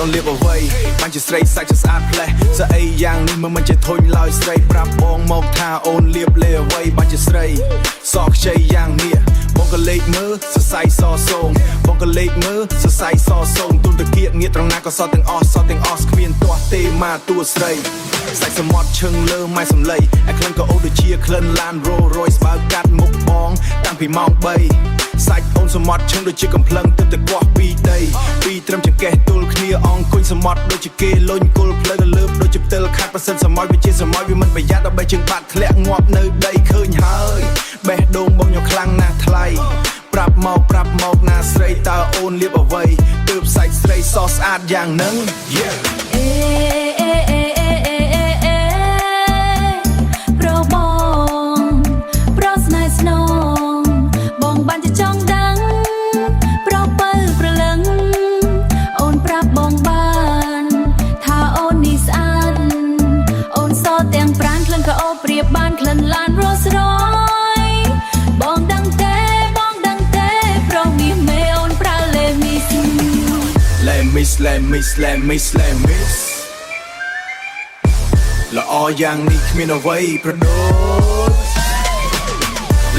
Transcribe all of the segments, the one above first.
នលៀបអ្វីបានជាស្រីសាច់ស្អាតផ្លេះស្អីយ៉ាងនេះមិនជាធុញឡើយស្រីប្រាប់បងមកថាអូនលៀបលេអ្វីបានជាស្រីសខ្ចីយ៉ាងនេះបងក៏លេខមើលសរសៃសសងបងក៏លេខមើលសរសៃសសងទុនតគៀកងារត្រង់ណាក៏សតទាំងអស់គ្មានទាស់ទេមកតួស្រីសាច់សមុទ្រឈឹងលើម៉ែសំឡីឯក្លិនក៏អូដូចជាក្លិនឡានរ៉ូរ៉យស្បើកាត់មុខបងតាំងពីម៉ោង3សាច់អូនសមុទ្រឈឹងដូចជាកំភ្លឹងទឹកទៅគាស់ពីដីពីត្រឹមចង្កេះទល់គ្នាអង្គុញសមុទ្រដូចជាគេលុញគល់ផ្លូវទៅលើបដូចជាផ្ទិលខាត់ប៉ះសិនសមុទ្រវាជាសមុទ្រវាមិនប្រយ័ត្នដើម្បីជើងបាត់ធ្លាក់ងាប់នៅដីឃើញហើយបេះដូងបងញ៉ាំខ្លាំងណាស់ថ្លៃប្រាប់មកណាស្រីតើអូនលៀបអ្វីទើបសាច់ស្រីសស្អាតយ៉ាងហ្នឹង ប្របងប្រស្នេហ៍ស្នងបងបានជាចង់ដឹងប្របើប្រលឹងអូនប្រាប់បងបានថាអូននេះស្អាតអូនសទាំងប្រានក្លិនក៏អូប្រៀបបានក្លិនឡានរស់រយបងដឹងទេប្រមីមេអូនប្រើលេមីស Let me ល្អយ៉ាងនេះគ្មានអ្វីប្រដូច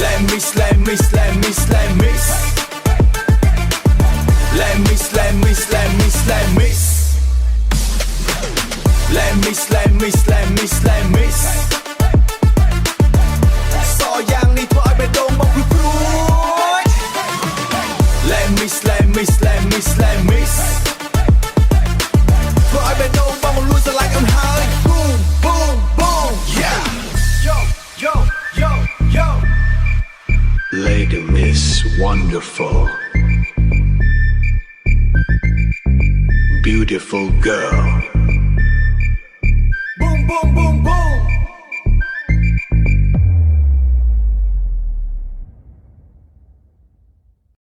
Let me Let meសយ៉ាងនេះធ្វើឲ្យបេះដូងបងព្រួយ Let meធ្វើឲ្យបេះដូងបងលួចស្រឡាញ់អូនហើយ Boom yeah yo Lady Miss Wonderful, beautiful girl. Boom